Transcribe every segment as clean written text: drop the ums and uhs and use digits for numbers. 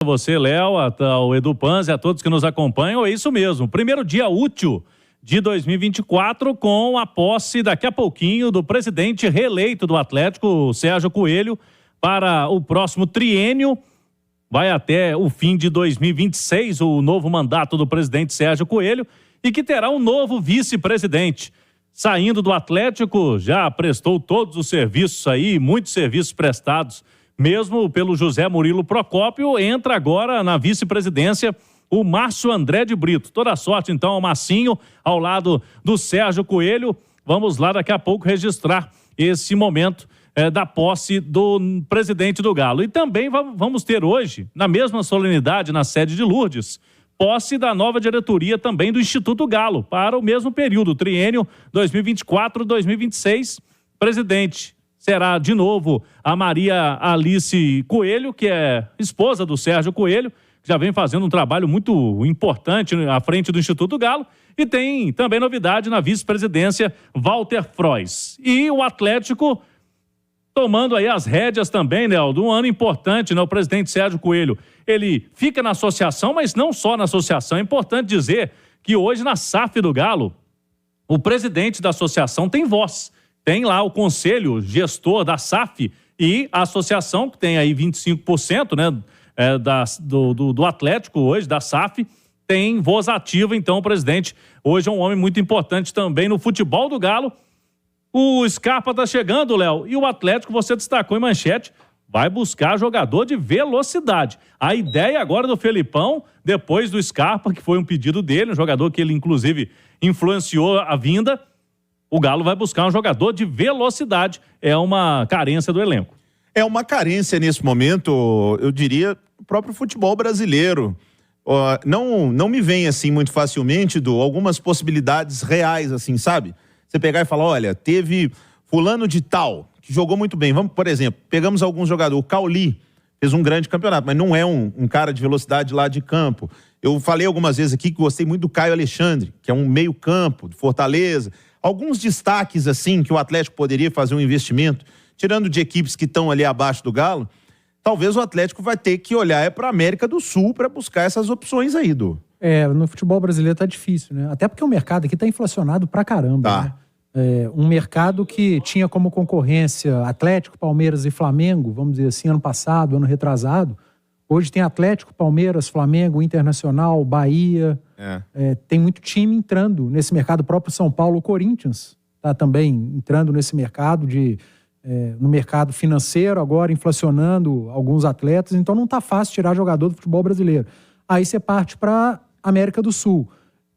você, Léo, o Edu Panzi, a todos que nos acompanham. É isso mesmo, primeiro dia útil de 2024, com a posse daqui a pouquinho do presidente reeleito do Atlético, Sérgio Coelho, para o próximo triênio. Vai até o fim de 2026 o novo mandato do presidente Sérgio Coelho, e que terá um novo vice-presidente. Saindo do Atlético, já prestou todos os serviços aí, muitos serviços prestados, mesmo pelo José Murilo Procópio. Entra agora na vice-presidência o Márcio André de Brito. Toda sorte, então, ao Massinho, ao lado do Sérgio Coelho. Vamos lá daqui a pouco registrar esse momento da posse do presidente do Galo. E também vamos ter hoje, na mesma solenidade, na sede de Lourdes, posse da nova diretoria também do Instituto Galo, para o mesmo período, triênio 2024-2026. Presidente será, de novo, a Maria Alice Coelho, que é esposa do Sérgio Coelho, que já vem fazendo um trabalho muito importante à frente do Instituto Galo. E tem também novidade na vice-presidência, Walter Frois. E o Atlético tomando aí as rédeas também, né, de um ano importante, né? O presidente Sérgio Coelho, ele fica na associação, mas não só na associação. É importante dizer que hoje na SAF do Galo, o presidente da associação tem voz. Tem lá o conselho gestor da SAF e a associação, que tem aí 25%, né, do Atlético hoje, da SAF, tem voz ativa. Então o presidente hoje é um homem muito importante também no futebol do Galo. O Scarpa tá chegando, Léo, e o Atlético, você destacou em manchete, vai buscar jogador de velocidade. A ideia agora do Felipão, depois do Scarpa, que foi um pedido dele, um jogador que ele inclusive influenciou a vinda, o Galo vai buscar um jogador de velocidade. É uma carência do elenco. É uma carência nesse momento, eu diria, o próprio futebol brasileiro. Não me vem assim muito facilmente, algumas possibilidades reais, assim, sabe? Você pegar e falar, olha, teve fulano de tal, que jogou muito bem. Vamos, por exemplo, pegamos alguns jogadores. O Cauli fez um grande campeonato, mas não é um cara de velocidade lá de campo. Eu falei algumas vezes aqui que gostei muito do Caio Alexandre, que é um meio campo de Fortaleza. Alguns destaques, assim, que o Atlético poderia fazer um investimento, tirando de equipes que estão ali abaixo do Galo, talvez o Atlético vai ter que olhar para a América do Sul para buscar essas opções aí, no futebol brasileiro tá difícil, né? Até porque o mercado aqui tá inflacionado pra caramba, tá, né? Um mercado que tinha como concorrência Atlético, Palmeiras e Flamengo, vamos dizer assim, ano passado, ano retrasado. Hoje tem Atlético, Palmeiras, Flamengo, Internacional, Bahia. Tem muito time entrando nesse mercado. O próprio São Paulo, o Corinthians, tá também entrando nesse mercado no mercado financeiro, agora inflacionando alguns atletas. Então não tá fácil tirar jogador do futebol brasileiro. Aí você parte para América do Sul.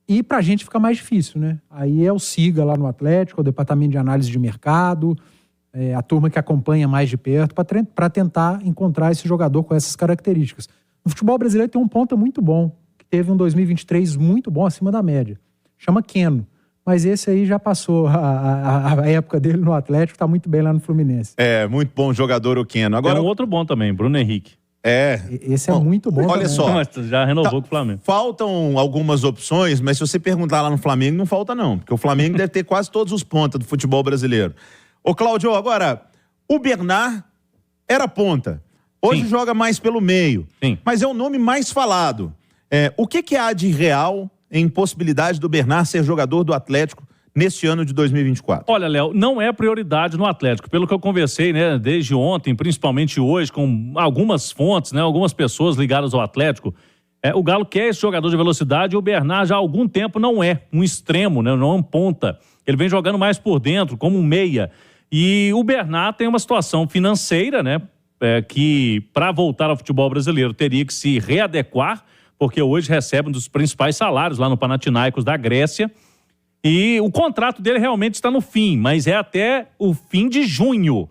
E pra gente fica mais difícil, né? Aí é o SIGA lá no Atlético, o departamento de análise de mercado, a turma que acompanha mais de perto para tentar encontrar esse jogador com essas características. No futebol brasileiro tem um ponta muito bom, que teve um 2023 muito bom, acima da média. Chama Keno. Mas esse aí já passou a época dele no Atlético, tá muito bem lá no Fluminense. Muito bom jogador o Keno. Agora, tem um outro bom também, Bruno Henrique. Esse é muito bom. Olha também. só. Já renovou com o Flamengo. Faltam algumas opções, mas se você perguntar lá no Flamengo, não falta não. Porque o Flamengo deve ter quase todos os pontas do futebol brasileiro. Ô, Cláudio, agora, o Bernard era ponta. Hoje joga mais pelo meio. Sim. Mas é o nome mais falado. O que há de real em possibilidade do Bernard ser jogador do Atlético neste ano de 2024? Olha, Léo, não é prioridade no Atlético. Pelo que eu conversei, né, desde ontem, principalmente hoje, com algumas fontes, né, algumas pessoas ligadas ao Atlético, o Galo quer esse jogador de velocidade e o Bernard já há algum tempo não é um extremo, né, não é um ponta. Ele vem jogando mais por dentro, como um meia. E o Bernard tem uma situação financeira, né, que para voltar ao futebol brasileiro teria que se readequar, porque hoje recebe um dos principais salários lá no Panathinaikos da Grécia. E o contrato dele realmente está no fim, mas é até o fim de junho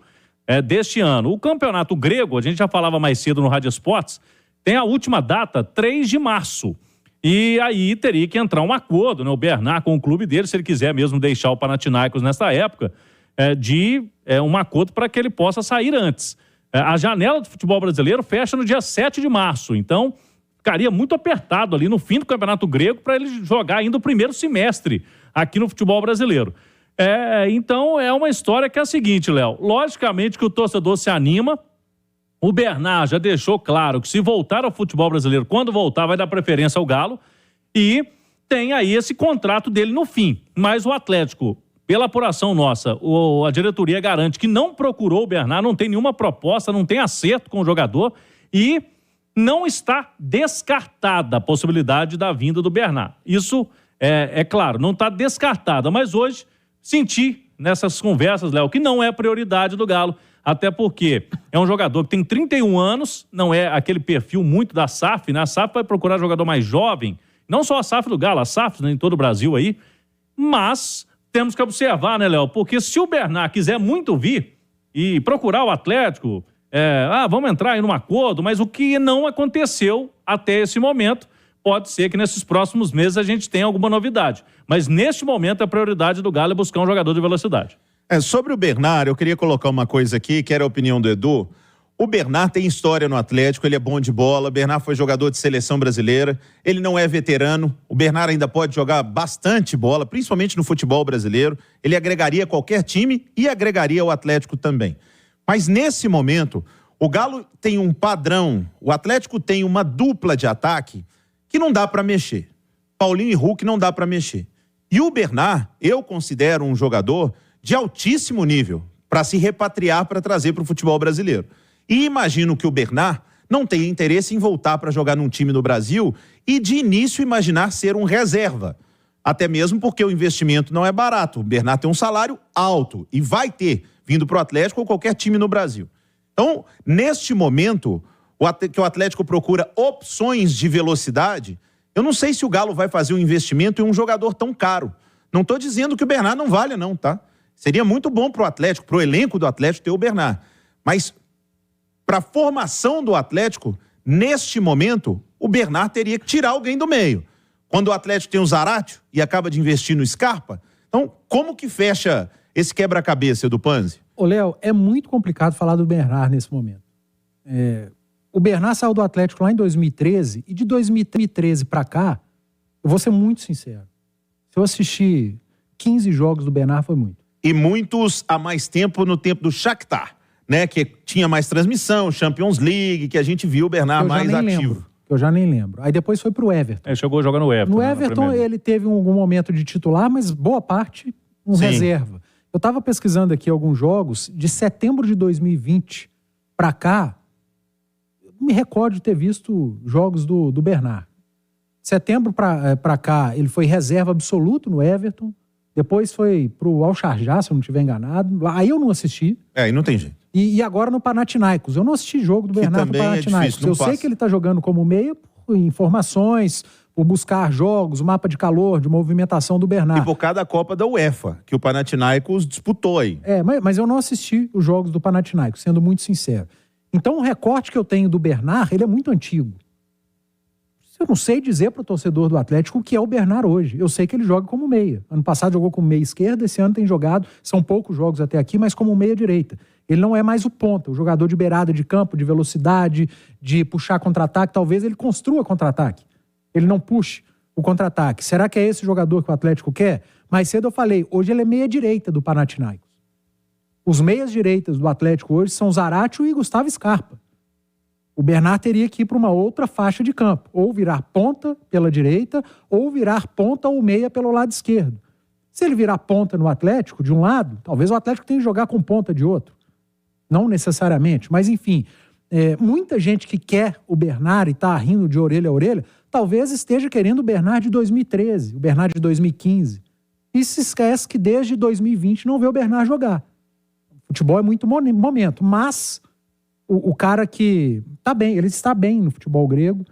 deste ano. O campeonato grego, a gente já falava mais cedo no Rádio Esportes, tem a última data, 3 de março. E aí teria que entrar um acordo, né? O Bernard com o clube dele, se ele quiser mesmo deixar o Panathinaikos nessa época, um acordo para que ele possa sair antes. A janela do futebol brasileiro fecha no dia 7 de março, então ficaria muito apertado ali no fim do campeonato grego para ele jogar ainda o primeiro semestre aqui no futebol brasileiro. Então é uma história que é a seguinte, Léo, logicamente que o torcedor se anima, O Bernard já deixou claro que se voltar ao futebol brasileiro, quando voltar, vai dar preferência ao Galo. E tem aí esse contrato dele no fim. Mas o Atlético, pela apuração nossa, a diretoria garante que não procurou o Bernard, não tem nenhuma proposta, não tem acerto com o jogador e não está descartada a possibilidade da vinda do Bernard. Isso, é claro, não está descartada. Mas hoje, senti nessas conversas, Léo, que não é prioridade do Galo. Até porque é um jogador que tem 31 anos, não é aquele perfil muito da SAF, né? A SAF vai procurar jogador mais jovem, não só a SAF do Galo, a SAF, né, em todo o Brasil aí. Mas temos que observar, né, Léo? Porque se o Bernard quiser muito vir e procurar o Atlético, vamos entrar em um acordo, mas o que não aconteceu até esse momento, pode ser que nesses próximos meses a gente tenha alguma novidade. Mas neste momento a prioridade do Galo é buscar um jogador de velocidade. Sobre o Bernard, eu queria colocar uma coisa aqui, que era a opinião do Edu. O Bernard tem história no Atlético, ele é bom de bola, o Bernard foi jogador de seleção brasileira, ele não é veterano, o Bernard ainda pode jogar bastante bola, principalmente no futebol brasileiro, ele agregaria qualquer time e agregaria o Atlético também. Mas nesse momento, o Galo tem um padrão, o Atlético tem uma dupla de ataque que não dá para mexer. Paulinho e Hulk não dá para mexer. E o Bernard, eu considero um jogador de altíssimo nível para se repatriar, para trazer para o futebol brasileiro. E imagino que o Bernard não tenha interesse em voltar para jogar num time no Brasil e de início imaginar ser um reserva. Até mesmo porque o investimento não é barato. O Bernard tem um salário alto e vai ter, vindo para o Atlético ou qualquer time no Brasil. Então, neste momento, que o Atlético procura opções de velocidade, eu não sei se o Galo vai fazer um investimento em um jogador tão caro. Não estou dizendo que o Bernard não valha não, tá? Seria muito bom para o Atlético, para o elenco do Atlético ter o Bernard. Mas para a formação do Atlético, neste momento, o Bernard teria que tirar alguém do meio. Quando o Atlético tem o Zaratio e acaba de investir no Scarpa, então como que fecha esse quebra-cabeça do Panzi? Ô, Léo, é muito complicado falar do Bernard nesse momento. O Bernard saiu do Atlético lá em 2013 e de 2013 para cá, eu vou ser muito sincero, se eu assistir 15 jogos do Bernard foi muito. E muitos há mais tempo no tempo do Shakhtar, né? Que tinha mais transmissão, Champions League, que a gente viu o Bernard mais ativo. Eu já nem lembro. Aí depois foi pro Everton. Ele chegou a jogar no Everton. No Everton ele teve algum momento de titular, mas boa parte reserva. Eu estava pesquisando aqui alguns jogos de setembro de 2020 para cá. Me recordo de ter visto jogos do Bernard. Setembro para cá ele foi reserva absoluto no Everton. Depois foi pro Al-Sharjah, se eu não estiver enganado. Aí eu não assisti. Aí não tem jeito. E agora no Panathinaikos. Eu não assisti jogo do Bernard no Panathinaikos. Eu sei que ele tá jogando como meia por informações, por buscar jogos, o mapa de calor, de movimentação do Bernard. E por causa da Copa da UEFA, que o Panathinaikos disputou aí. Mas eu não assisti os jogos do Panathinaikos, sendo muito sincero. Então o recorte que eu tenho do Bernard, ele é muito antigo. Eu não sei dizer para o torcedor do Atlético o que é o Bernard hoje. Eu sei que ele joga como meia. Ano passado jogou como meia esquerda, esse ano tem jogado, são poucos jogos até aqui, mas como meia direita. Ele não é mais o ponta, o jogador de beirada de campo, de velocidade, de puxar contra-ataque. Talvez ele construa contra-ataque. Ele não puxe o contra-ataque. Será que é esse jogador que o Atlético quer? Mais cedo eu falei, hoje ele é meia direita do Panathinaikos. Os meias direitas do Atlético hoje são Zaratio e Gustavo Scarpa. O Bernard teria que ir para uma outra faixa de campo, ou virar ponta pela direita, ou virar ponta ou meia pelo lado esquerdo. Se ele virar ponta no Atlético, de um lado, talvez o Atlético tenha que jogar com ponta de outro. Não necessariamente, mas enfim, muita gente que quer o Bernard e está rindo de orelha a orelha, talvez esteja querendo o Bernard de 2013, o Bernard de 2015. E se esquece que desde 2020 não vê o Bernard jogar. O futebol é muito momento, mas o cara que está bem, ele está bem no futebol grego,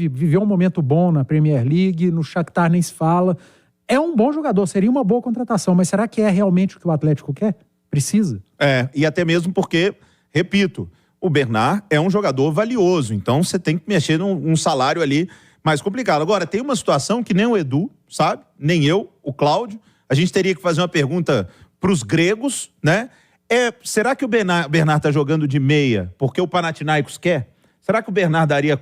viveu um momento bom na Premier League, no Shakhtar nem se fala, é um bom jogador, seria uma boa contratação, mas será que é realmente o que o Atlético quer? Precisa? E até mesmo porque, repito, o Bernard é um jogador valioso, então você tem que mexer num salário ali mais complicado. Agora, tem uma situação que nem o Edu, sabe? Nem eu, o Cláudio, a gente teria que fazer uma pergunta para os gregos, né? Será que o Bernard está jogando de meia porque o Panathinaikos quer? Será que o Bernard daria